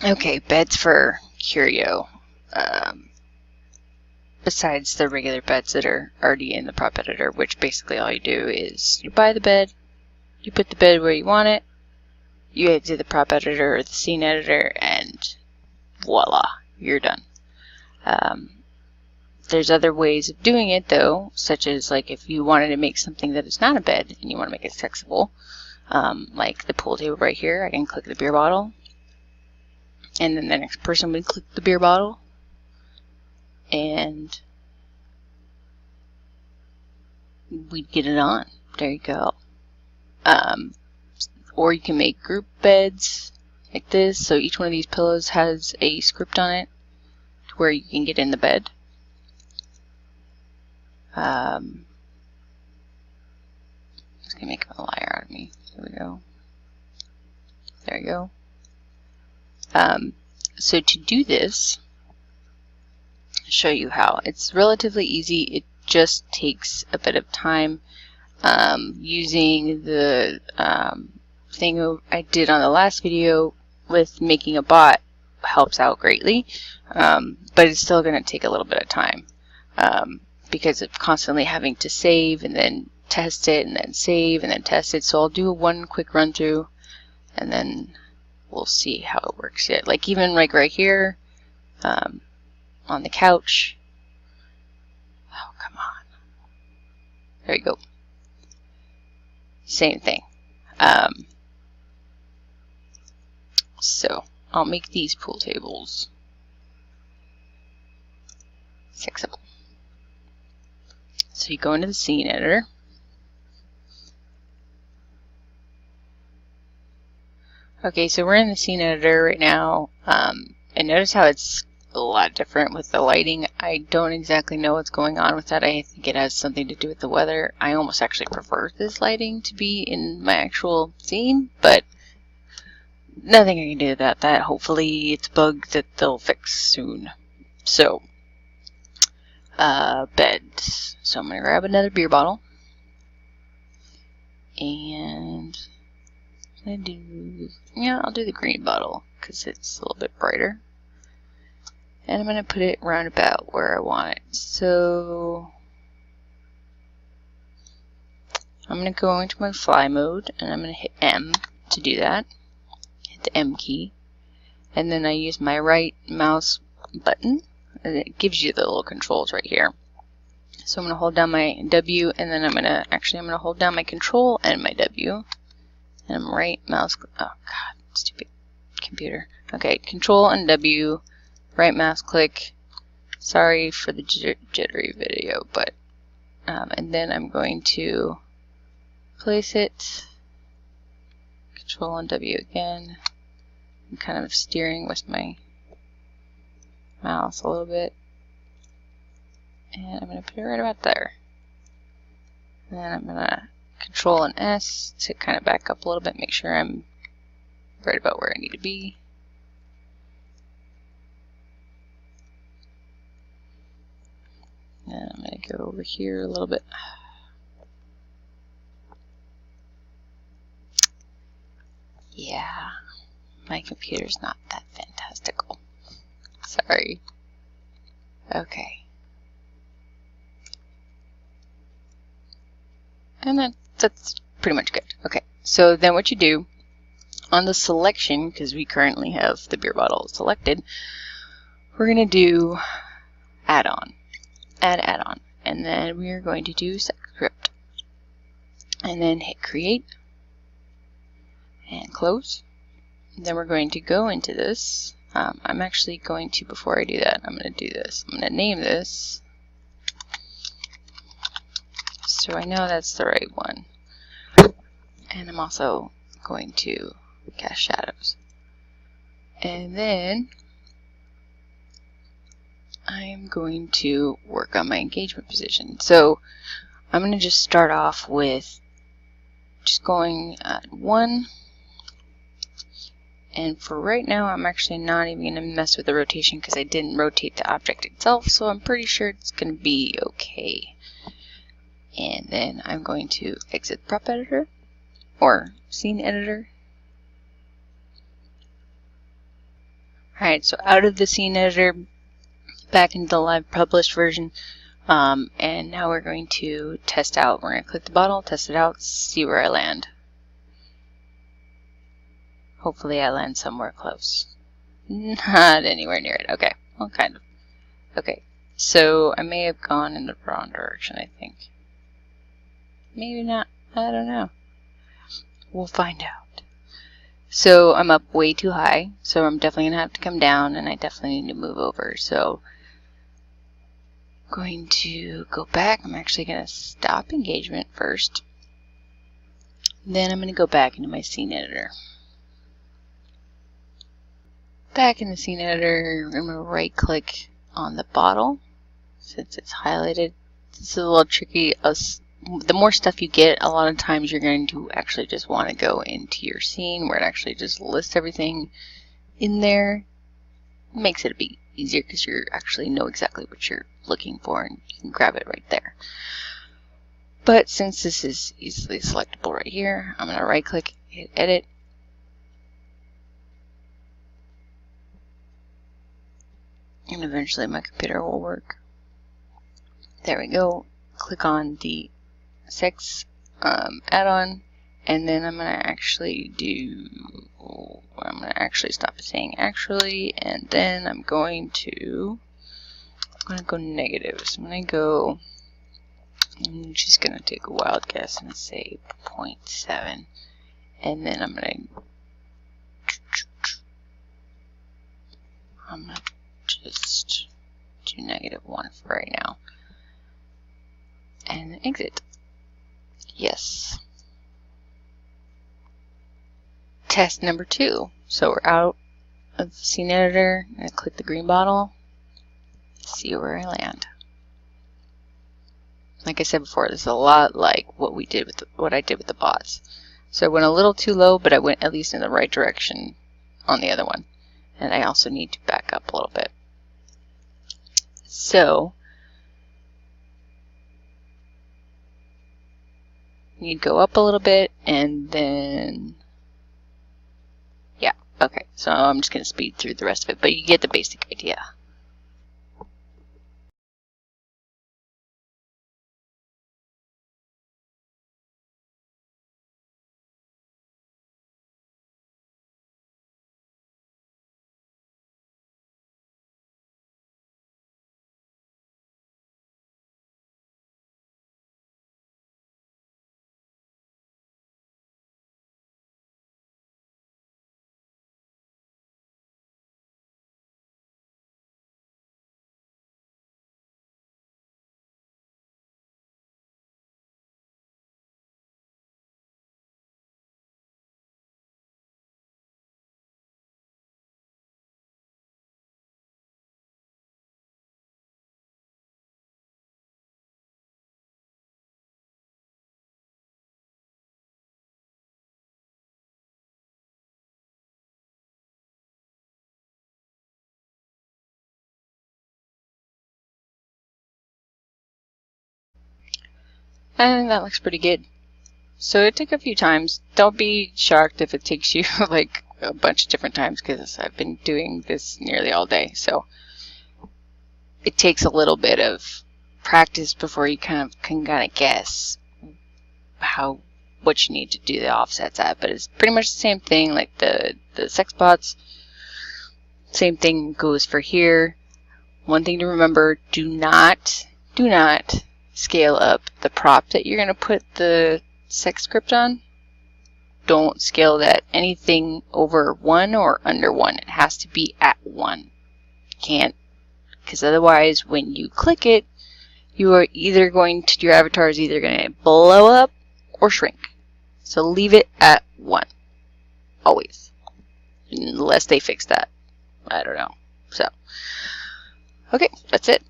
Okay, beds for Curio. Besides the regular beds that are already in the prop editor, which basically all you do is you buy the bed, you put the bed where you want it, you exit the prop editor or the scene editor, and voila, you're done. There's other ways of doing it though, such as like if you wanted to make something that is not a bed and you want to make it flexible, like the pool table right here, I can click the beer bottle, and then the next person would click the beer bottle, and we'd get it on. There you go. Or you can make group beds like this, so each one of these pillows has a script on it to where you can get in the bed. I'm just gonna make a liar out of me. Here we go. There you go. So to do this, I'll show you how. It's relatively easy. It just takes a bit of time. Using the thing I did on the last video with making a bot helps out greatly, but it's still going to take a little bit of time because of constantly having to save and then test it and then save and then test it. So I'll do one quick run through and then we'll see how it works yet. Like even like right here on the couch. Oh, come on. There you go. Same thing. So I'll make these pool tables fixable. So you go into the scene editor. Okay, so we're in the scene editor right now, and notice how it's a lot different with the lighting. I don't exactly know what's going on with that. I think it has something to do with the weather. I almost actually prefer this lighting to be in my actual scene, but nothing I can do about that. Hopefully it's a bug that they'll fix soon. So, beds. So I'm going to grab another beer bottle. And I'll do the green bottle because it's a little bit brighter. And I'm going to put it round about where I want it. So I'm going to go into my fly mode and I'm going to hit M to do that. Hit the M key. And then I use my right mouse button and it gives you the little controls right here. So I'm going to hold down my W and then I'm going to hold down my control and my W. And I'm right mouse, oh god, stupid computer. Okay, control and W, right mouse click. Sorry for the jittery video, but, and then I'm going to place it, control and W again. I'm kind of steering with my mouse a little bit. And I'm going to put it right about there. And then I'm going to Control and S to kind of back up a little bit, make sure I'm right about where I need to be. And I'm going to go over here a little bit. Yeah, my computer's not that fantastical. Sorry. Okay. And that's pretty much good. Okay, so then what you do on the selection, because we currently have the beer bottle selected, we're going to do add-on, add-on, and then we're going to do set script, and then hit create, and close. And then we're going to go into this. I'm actually going to, before I do that, I'm going to do this. I'm going to name this, so I know that's the right one. And I'm also going to cast shadows. And then I'm going to work on my engagement position. So I'm going to just start off with just going at 1. And for right now, I'm actually not even going to mess with the rotation because I didn't rotate the object itself. So I'm pretty sure it's going to be okay. And then I'm going to exit the prop editor or scene editor. Alright, so out of the scene editor, back into the live published version, and now we're going to test out. We're going to click the bottle, test it out, see where I land. Hopefully I land somewhere close. Not anywhere near it. Okay, well, kind of. Okay, so I may have gone in the wrong direction, I think. Maybe not. I don't know. We'll find out. So I'm up way too high, so I'm definitely going to have to come down, and I definitely need to move over. So I'm going to go back. I'm actually going to stop engagement first. Then I'm going to go back into my scene editor. Back in the scene editor, I'm going to right click on the bottle since it's highlighted. This is a little tricky. The more stuff you get, a lot of times you're going to actually just want to go into your scene where it actually just lists everything in there. It makes it a bit easier because you actually know exactly what you're looking for and you can grab it right there. But since this is easily selectable right here, I'm going to right click, hit edit. And eventually my computer will work. There we go. Click on the sex add-on, and then I'm going to actually stop saying actually, and then I'm going to go negative. So I'm just going to take a wild guess and say 0.7, and then I'm going to just do -1 for right now, and exit. Yes. Test number 2. So we're out of the scene editor. I'm going to click the green bottle, see where I land. Like I said before, this is a lot like what I did with the bots. So I went a little too low, but I went at least in the right direction on the other one. And I also need to back up a little bit. So you'd go up a little bit, and then, yeah, okay. So I'm just going to speed through the rest of it, but you get the basic idea. And that looks pretty good. So it took a few times. Don't be shocked if it takes you like a bunch of different times, because I've been doing this nearly all day. So it takes a little bit of practice before you can kind of guess what you need to do the offsets at. But it's pretty much the same thing like the sex bots. Same thing goes for here. One thing to remember, do not scale up the prop that you're going to put the sex script on. Don't scale that anything over 1 or under 1. It has to be at 1. Can't, because otherwise when you click it, your avatar is either going to blow up or shrink. So leave it at 1. Always. Unless they fix that. I don't know. So, okay, that's it.